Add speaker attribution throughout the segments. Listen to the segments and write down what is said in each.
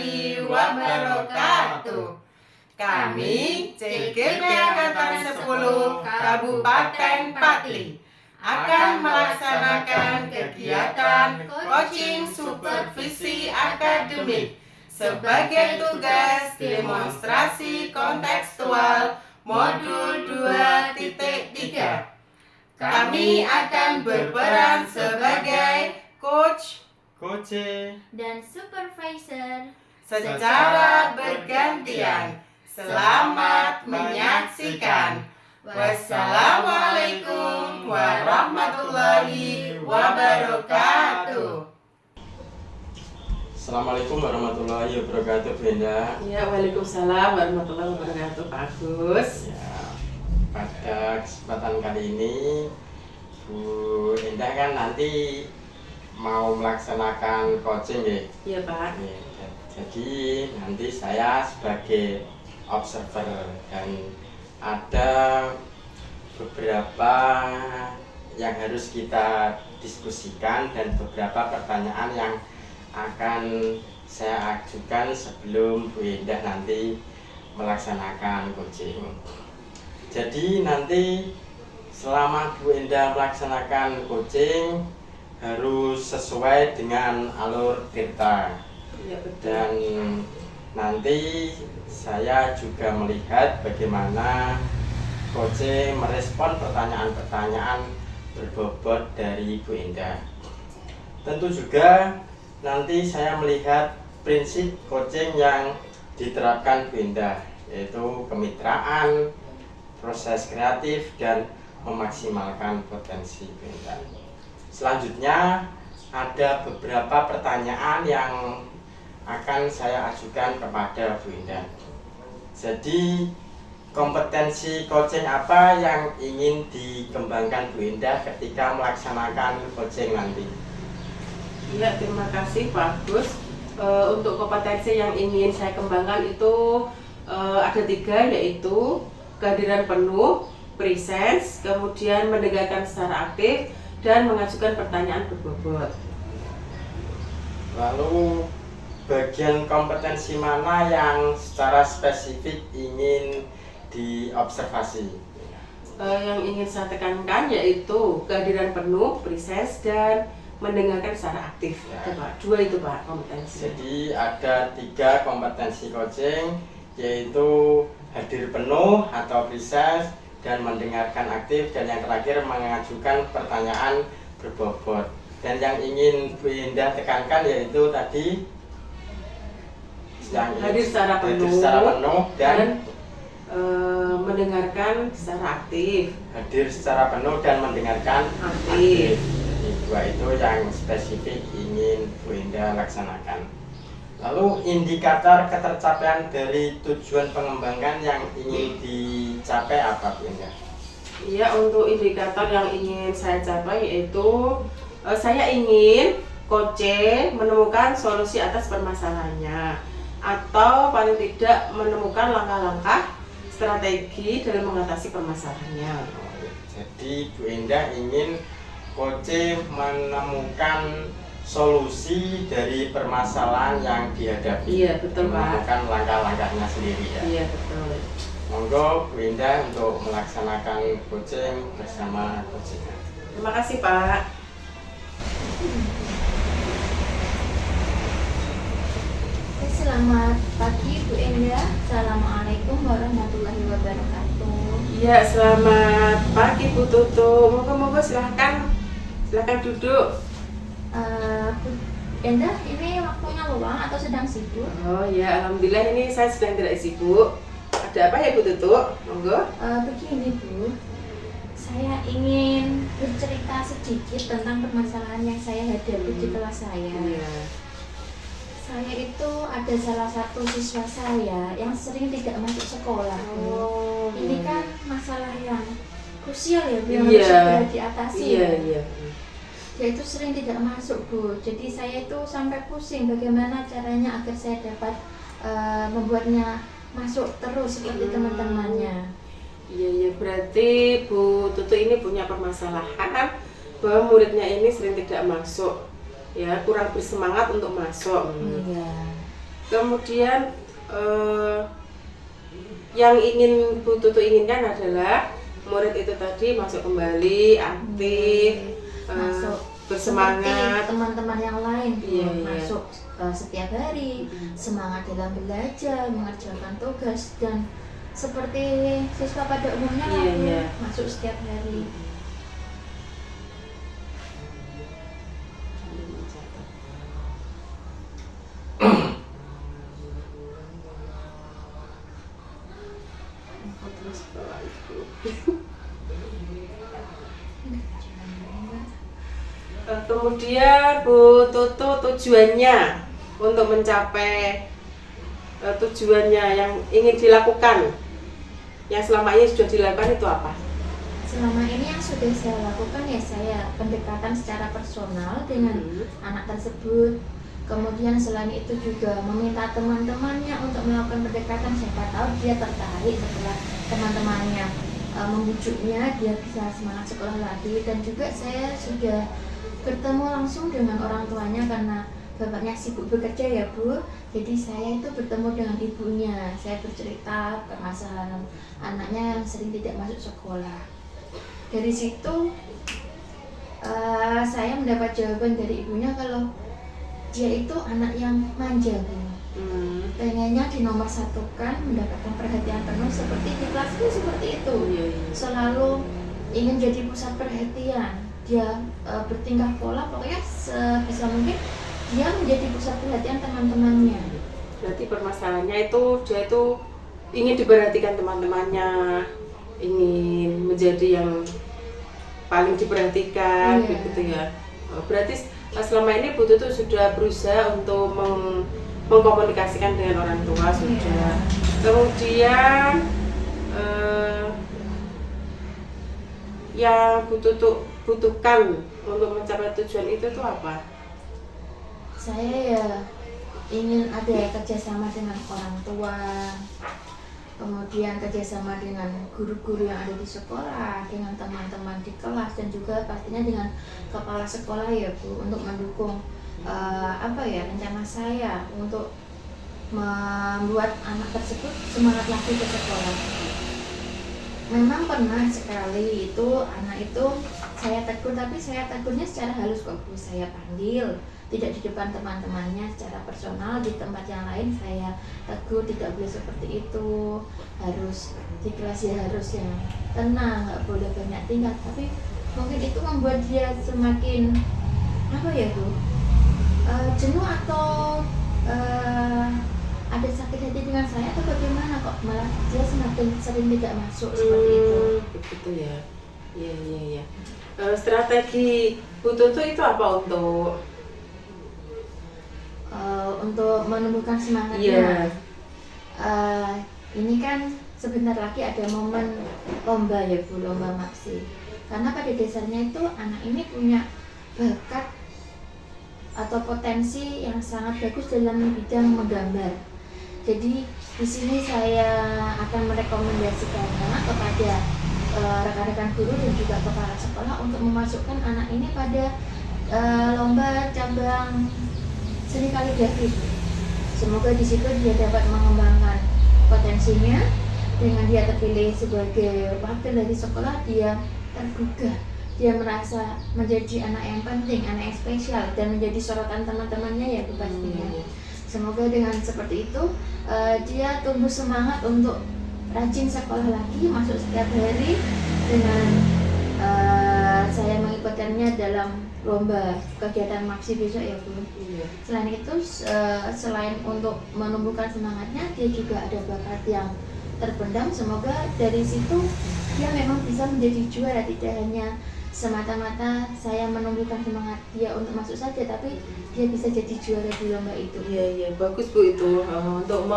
Speaker 1: warahmatullahi wabarakatuh. Kami CGP Angkatan 10 Kabupaten Pati akan melaksanakan kegiatan coaching supervisi akademik sebagai tugas demonstrasi kontekstual modul 2.3. Kami akan berperan sebagai coach,
Speaker 2: dan supervisor
Speaker 1: secara bergantian. Selamat menyaksikan. Wassalamualaikum warahmatullahi wabarakatuh.
Speaker 3: Assalamualaikum warahmatullahi wabarakatuh, Bu Endah.
Speaker 4: Ya, waalaikumsalam warahmatullahi wabarakatuh, Pak Agus.
Speaker 3: Ya, pada kesempatan kali ini Bu Endah kan nanti mau melaksanakan coaching ya?
Speaker 4: Iya, Pak.
Speaker 3: Ya, jadi nanti saya sebagai observer dan ada beberapa yang harus kita diskusikan dan beberapa pertanyaan yang akan saya ajukan sebelum Bu Endah nanti melaksanakan coaching. Jadi nanti selama Bu Endah melaksanakan coaching harus sesuai dengan alur tirta.
Speaker 4: Iya, betul.
Speaker 3: Dan nanti saya juga melihat bagaimana coaching merespon pertanyaan-pertanyaan berbobot dari Bu Endah. Tentu juga nanti saya melihat prinsip coaching yang diterapkan Bu Endah, yaitu kemitraan, proses kreatif, dan memaksimalkan potensi Bu Endah. Selanjutnya ada beberapa pertanyaan yang akan saya ajukan kepada Bu Endah. Jadi kompetensi coaching apa yang ingin dikembangkan Bu Endah ketika melaksanakan coaching nanti?
Speaker 4: Iya, terima kasih Pak Agus. Untuk kompetensi yang ingin saya kembangkan itu ada 3, yaitu kehadiran penuh, presence, kemudian mendengarkan secara aktif, dan mengajukan pertanyaan berbobot.
Speaker 3: Lalu bagian kompetensi mana yang secara spesifik ingin diobservasi?
Speaker 4: Yang ingin saya tekankan yaitu kehadiran penuh, presence, dan mendengarkan secara aktif.
Speaker 3: Ya.
Speaker 4: Itu, Pak. 2 itu, Pak, kompetensi.
Speaker 3: Jadi ada 3 kompetensi coaching, yaitu hadir penuh atau presence, dan mendengarkan aktif, dan yang terakhir mengajukan pertanyaan berbobot. Dan yang ingin Bu Endah tekankan yaitu tadi yang
Speaker 4: hadir secara penuh,
Speaker 3: dan
Speaker 4: mendengarkan secara aktif.
Speaker 3: hadir secara penuh dan mendengarkan
Speaker 4: Aktif.
Speaker 3: Dua itu yang spesifik ingin Bu Endah laksanakan. Lalu indikator ketercapaian dari tujuan pengembangan yang ingin dicapai apa, Bu Endah?
Speaker 4: Iya, untuk indikator yang ingin saya capai yaitu saya ingin coaching menemukan solusi atas permasalahannya, atau paling tidak menemukan langkah-langkah strategi dalam mengatasi permasalahannya.
Speaker 3: Jadi Bu Endah ingin coaching menemukan solusi dari permasalahan yang dihadapi.
Speaker 4: Iya, betul, Pak.
Speaker 3: Menemukan langkah-langkahnya sendiri ya.
Speaker 4: Iya, betul.
Speaker 3: Monggo Bu Endah untuk melaksanakan coaching bersama coachingnya.
Speaker 4: Terima kasih, Pak.
Speaker 2: Selamat pagi Bu Endah. Assalamualaikum warahmatullahi wabarakatuh.
Speaker 4: Iya, selamat pagi Bu Tutu. Moga-moga silahkan duduk.
Speaker 2: Bu Endah, ini waktunya luang atau sedang sibuk?
Speaker 4: Oh ya, alhamdulillah ini saya sedang tidak sibuk. Ada apa ya Bu Tutu? Monggo.
Speaker 2: Begini Bu, saya ingin bercerita sedikit tentang permasalahan yang saya hadapi di kelas saya.
Speaker 4: Iya.
Speaker 2: Saya itu ada salah satu siswa saya yang sering tidak masuk sekolah. Bu.
Speaker 4: Oh,
Speaker 2: Ini kan masalah yang krusial ya, Bu, yang
Speaker 4: Iya.
Speaker 2: harus segera diatasi.
Speaker 4: Iya,
Speaker 2: ya.
Speaker 4: iya.
Speaker 2: Dia itu sering tidak masuk, Bu. Jadi saya itu sampai pusing bagaimana caranya agar saya dapat membuatnya masuk terus seperti teman-temannya.
Speaker 4: Iya, berarti Bu Tutu ini punya permasalahan bahwa muridnya ini sering tidak masuk, ya kurang bersemangat untuk masuk.
Speaker 2: Iya.
Speaker 4: Kemudian yang ingin Bu Tutu inginkan adalah murid itu tadi masuk kembali, aktif,
Speaker 2: Masuk
Speaker 4: bersemangat.
Speaker 2: seperti teman-teman yang lain Bu,
Speaker 4: Iya.
Speaker 2: masuk setiap hari, semangat dalam belajar, mengerjakan tugas, dan seperti siswa pada umumnya lah
Speaker 4: Iya,
Speaker 2: Bu,
Speaker 4: iya.
Speaker 2: masuk setiap hari.
Speaker 4: Kemudian Bu Tutu tujuannya untuk mencapai tujuannya yang ingin dilakukan, yang selama ini sudah dilakukan itu apa?
Speaker 2: Selama ini yang sudah saya lakukan ya saya pendekatan secara personal dengan anak tersebut. Kemudian selain itu juga meminta teman-temannya untuk melakukan pendekatan, siapa tahu dia tertarik setelah teman-temannya membujuknya, dia bisa semangat sekolah lagi. Dan juga saya sudah bertemu langsung dengan orang tuanya karena bapaknya sibuk bekerja ya Bu. Jadi saya itu bertemu dengan ibunya, saya bercerita permasalahan anaknya yang sering tidak masuk sekolah. Dari situ saya mendapat jawaban dari ibunya kalau dia itu anak yang manja Bu. Pengennya dinomorsatukan, mendapatkan perhatian penuh seperti di kelas itu seperti itu. Selalu ingin jadi pusat perhatian. Dia bertingkah pola pokoknya sebisa mungkin dia menjadi pusat perhatian teman-temannya.
Speaker 4: Berarti permasalahannya itu dia itu ingin diperhatikan teman-temannya, ingin menjadi yang paling diperhatikan, begitu ya. Berarti selama ini Bu Tutu sudah berusaha untuk mengkomunikasikan dengan orang tua sudah. Kemudian yang Bu Tutu butuhkan untuk mencapai tujuan itu tuh apa?
Speaker 2: Saya ya ingin ada kerjasama dengan orang tua, kemudian kerjasama dengan guru-guru yang ada di sekolah, dengan teman-teman di kelas, dan juga pastinya dengan kepala sekolah ya Bu, untuk mendukung rencana saya untuk membuat anak tersebut semangat lagi ke sekolah. Memang pernah sekali itu anak itu saya tegur, tapi saya tegurnya secara halus kok Bu. Saya panggil, tidak di depan teman-temannya, secara personal di tempat yang lain saya tegur, tidak boleh seperti itu, harus di kelas ya harus yang tenang, nggak boleh banyak tingkah. Tapi mungkin itu membuat dia semakin jenuh atau ada sakit hati dengan saya atau bagaimana kok malah dia semakin sering tidak masuk seperti itu.
Speaker 4: Begitu ya. Iya. Strategi Bu Tutu itu apa
Speaker 2: untuk menumbuhkan semangatnya? Ini kan sebentar lagi ada momen lomba ya Bu, lomba MAPSI. Karena pada dasarnya itu anak ini punya bakat atau potensi yang sangat bagus dalam bidang menggambar. Jadi di sini saya akan merekomendasikannya kepada rekan-rekan guru dan juga kepala sekolah untuk memasukkan anak ini pada lomba cabang seni kaligrafi. Semoga di situ dia dapat mengembangkan potensinya. Dengan dia terpilih sebagai wakil dari sekolah, dia tergugah. Dia merasa menjadi anak yang penting, anak yang spesial, dan menjadi sorotan teman-temannya ya Bu pastinya. Semoga dengan seperti itu dia tumbuh semangat untuk rajin sekolah lagi, masuk setiap hari dengan saya mengikutkannya dalam lomba kegiatan MAPSI besok ya Bu. Selain itu, selain untuk menumbuhkan semangatnya, dia juga ada bakat yang terpendam. Semoga dari situ dia memang bisa menjadi juara, tidak hanya semata-mata saya menumbuhkan semangat dia untuk masuk saja, tapi dia bisa jadi juara di lomba itu.
Speaker 4: Iya, bagus Bu itu untuk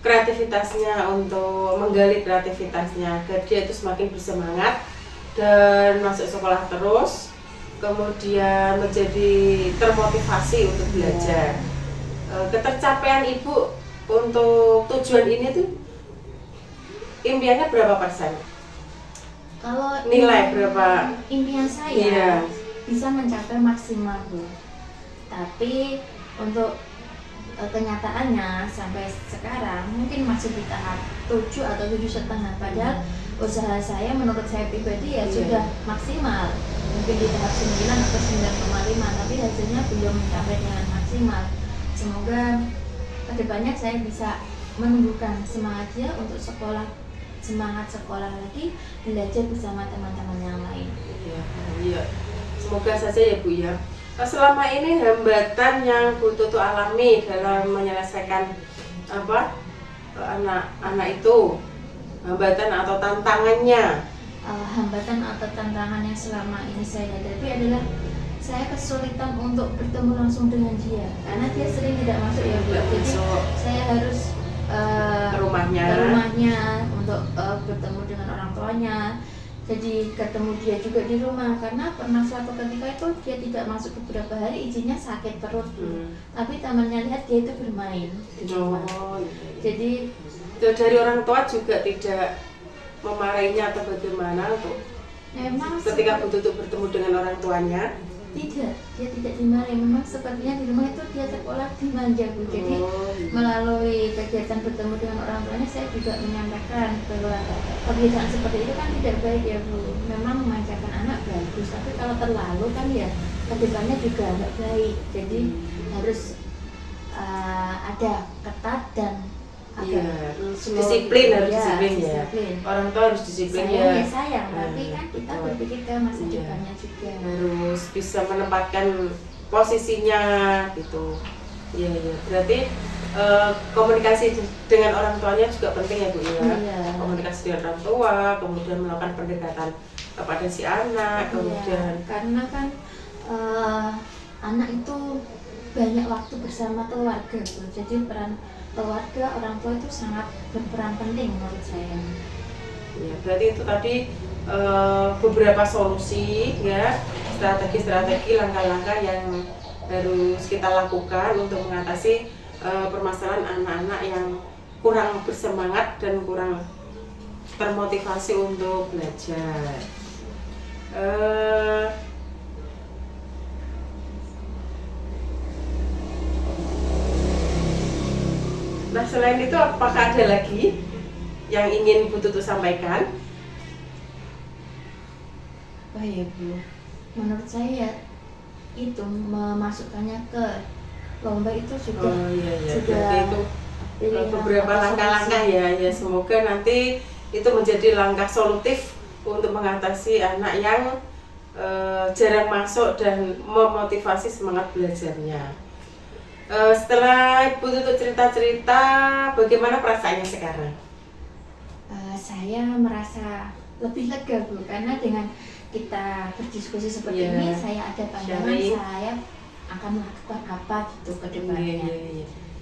Speaker 4: kreativitasnya, untuk menggali kreativitasnya agar dia itu semakin bersemangat dan masuk sekolah terus, kemudian menjadi termotivasi untuk belajar. Ketercapaian Ibu untuk tujuan ini tuh impiannya berapa persen?
Speaker 2: Kalau
Speaker 4: nilai berapa?
Speaker 2: Impian saya
Speaker 4: Iya.
Speaker 2: bisa mencapai maksimal Bu. Tapi untuk kenyataannya sampai sekarang mungkin masih di tahap 7 atau 7,5, padahal usaha saya menurut saya pribadi ya sudah maksimal, mungkin di tahap 9 atau 9,5, tapi hasilnya belum mencapai dengan maksimal. Semoga kedepannya saya bisa menumbuhkan semangat dia untuk semangat sekolah lagi, belajar bersama teman-teman yang lain.
Speaker 4: Iya. Semoga saja ya Bu ya. Selama ini hambatan yang Bu Tutu alami dalam menyelesaikan anak-anak itu, hambatan atau tantangannya?
Speaker 2: Hambatan atau tantangan yang selama ini saya hadapi adalah saya kesulitan untuk bertemu langsung dengan dia karena dia sering tidak masuk ya Bu. Jadi saya harus ke rumahnya untuk bertemu dengan orang tuanya. Jadi ketemu dia juga di rumah karena pernah suatu ketika itu dia tidak masuk beberapa hari, izinnya sakit perut tapi temannya lihat dia itu bermain di rumah. Jadi
Speaker 4: dari orang tua juga tidak memarahinya atau bagaimana untuk
Speaker 2: memang
Speaker 4: ketika untuk bertemu dengan orang tuanya?
Speaker 2: Tidak, dia tidak dimarahi. Memang sepertinya di rumah itu dia sekolah dimanja Bu. Jadi melalui kegiatan bertemu dengan orang tuanya saya juga menyampaikan bahwa kebiasaan seperti itu kan tidak baik ya Bu. Memang memanjakan anak bagus, tapi kalau terlalu kan ya kedepannya juga nggak baik. Jadi harus ada ketat dan
Speaker 4: disiplin, harus disiplin ya. Orang tua harus disiplin ya.
Speaker 2: Sayang, tapi kan kita berpikir ke masa depannya juga.
Speaker 4: Harus bisa menempatkan posisinya gitu. Iya. Berarti komunikasi dengan orang tuanya juga penting ya Bu ya. Komunikasi dengan orang tua, kemudian melakukan pendekatan kepada si anak, kemudian
Speaker 2: karena kan anak itu banyak waktu bersama keluarga Bu. Jadi peran keluarga, orang tua itu sangat berperan penting menurut saya.
Speaker 4: Ya, berarti itu tadi beberapa solusi ya, strategi-strategi, langkah-langkah yang harus kita lakukan untuk mengatasi permasalahan anak-anak yang kurang bersemangat dan kurang termotivasi untuk belajar. Nah, selain itu apakah ada lagi yang ingin Bu Tutu sampaikan?
Speaker 2: Oh ya Bu, menurut saya itu memasukkannya ke lomba itu sudah
Speaker 4: itu beberapa langkah-langkah ya. Semoga nanti itu menjadi langkah solutif untuk mengatasi anak yang jarang masuk dan memotivasi semangat belajarnya. Setelah Ibu Tutu cerita-cerita, bagaimana perasaannya sekarang?
Speaker 2: Saya merasa lebih lega Bu, karena dengan kita berdiskusi seperti ini, saya ada pandangan saya akan melakukan apa gitu ke depannya.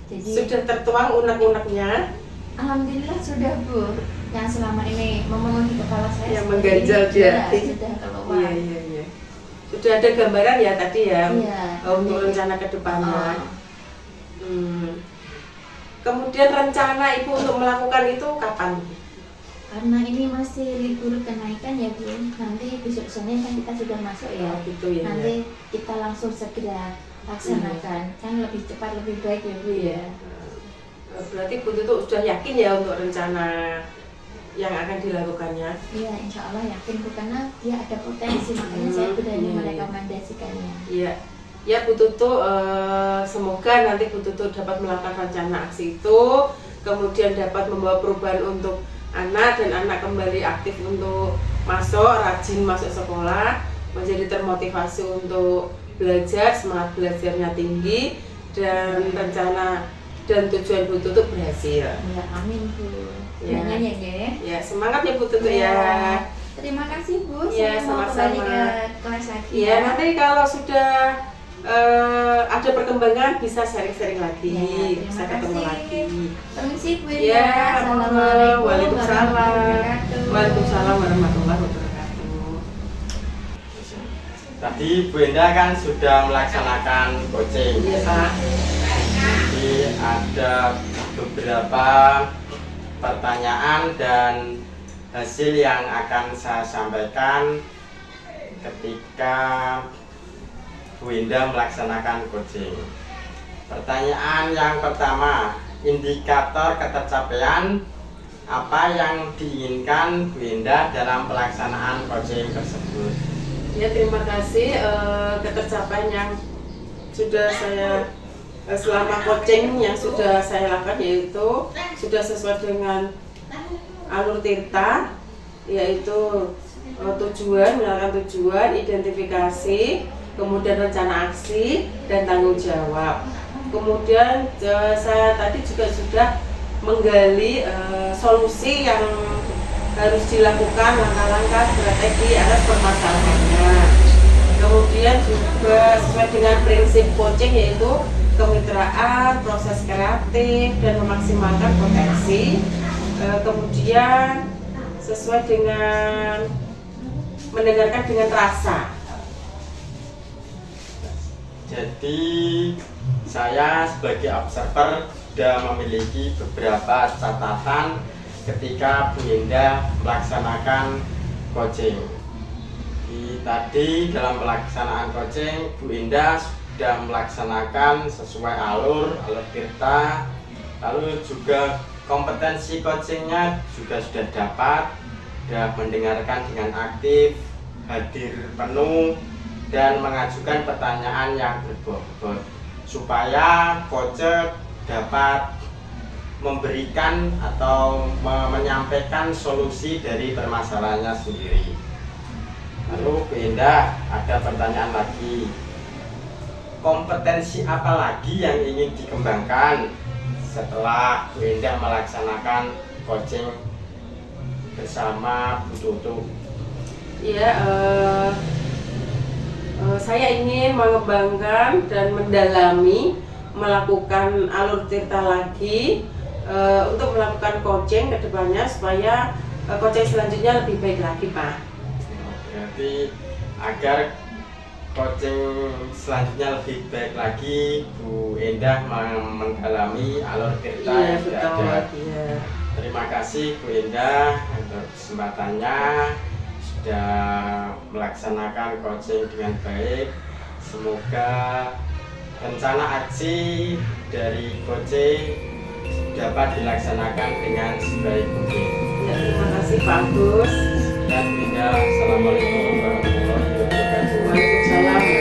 Speaker 2: Jadi
Speaker 4: sudah tertuang unek-uneknya?
Speaker 2: Alhamdulillah sudah Bu, yang selama ini memenuhi kepala saya
Speaker 4: yang mengganjal di hati
Speaker 2: sudah keluar.
Speaker 4: Iya. Sudah ada gambaran ya tadi ya, untuk rencana ke depannya. Kemudian rencana Ibu untuk melakukan itu kapan?
Speaker 2: Karena ini masih libur kenaikan ya Bu, nanti besok Senin kan kita sudah masuk ya.
Speaker 4: Gitu ya.
Speaker 2: Nanti kita langsung segera laksanakan, kan lebih cepat lebih baik ya Bu ya.
Speaker 4: Berarti Bu Tutu sudah yakin ya untuk rencana yang akan dilakukannya?
Speaker 2: Iya, insya Allah yakin Bu, karena dia ada potensi, makanya saya berani merekomendasikannya.
Speaker 4: Iya. Ya Bu Tutu, semoga nanti Bu Tutu dapat melakukan rencana aksi itu, kemudian dapat membawa perubahan untuk anak dan anak kembali aktif untuk masuk, rajin masuk sekolah, menjadi termotivasi untuk belajar, semangat belajarnya tinggi, dan rencana dan tujuan Bu Tutu berhasil.
Speaker 2: Ya, amin Bu. Ya,
Speaker 4: semangat ya Bu Tutu ya.
Speaker 2: Terima kasih Bu.
Speaker 4: Ya,
Speaker 2: saya mau kembali ke kelas lagi.
Speaker 4: Ya, nanti kalau sudah ada perkembangan bisa sharing-sharing lagi, bisa ketemu lagi.
Speaker 2: Permisi Bu.
Speaker 4: Ya,
Speaker 2: Assalamualaikum
Speaker 3: Waalaikumsalam warahmatullahi wabarakatuh. Tadi Bu Enda kan sudah melaksanakan coaching.
Speaker 4: Iya Pak.
Speaker 3: Jadi ada beberapa pertanyaan dan hasil yang akan saya sampaikan ketika Bu Enda melaksanakan coaching. Pertanyaan yang pertama, indikator ketercapaian apa yang diinginkan Bu Indah dalam pelaksanaan coaching tersebut?
Speaker 4: Ya, terima kasih. Ketercapaian yang sudah saya selama coaching yang sudah saya lakukan yaitu sudah sesuai dengan alur Tirta, yaitu menyalakan tujuan, identifikasi, kemudian rencana aksi dan tanggung jawab. Kemudian saya tadi juga sudah menggali solusi yang harus dilakukan, langkah-langkah strategi atas permasalahannya. Kemudian juga sesuai dengan prinsip coaching yaitu kemitraan, proses kreatif, dan memaksimalkan potensi. Kemudian sesuai dengan mendengarkan dengan rasa.
Speaker 3: Jadi saya sebagai observer sudah memiliki beberapa catatan ketika Bu Indah melaksanakan coaching. Tadi dalam pelaksanaan coaching Bu Indah sudah melaksanakan sesuai alur Tirta, lalu juga kompetensi coachingnya juga sudah dapat, sudah mendengarkan dengan aktif, hadir penuh, dan mengajukan pertanyaan yang berbobot supaya coach dapat memberikan atau menyampaikan solusi dari permasalahannya sendiri. Lalu Bu Indah, ada pertanyaan lagi, kompetensi apa lagi yang ingin dikembangkan setelah Bu Indah melaksanakan coaching bersama Bu Tutu?
Speaker 4: Ya, saya ingin mengembangkan dan mendalami, melakukan alur Tirta lagi untuk melakukan coaching ke depannya supaya coaching selanjutnya lebih baik lagi, Pak.
Speaker 3: Berarti agar coaching selanjutnya lebih baik lagi, Bu Indah mendalami alur Tirta
Speaker 4: Iya,
Speaker 3: yang sudah
Speaker 4: betul.
Speaker 3: ada.
Speaker 4: Iya.
Speaker 3: Terima kasih Bu Indah untuk kesempatannya, sudah melaksanakan coaching dengan baik. Semoga rencana aksi dari coaching dapat dilaksanakan dengan sebaik mungkin.
Speaker 4: Ya, terima kasih Pak Agus.
Speaker 3: Dan Bu Indah, assalamualaikum warahmatullahi wabarakatuh.
Speaker 4: Waalaikumsalam.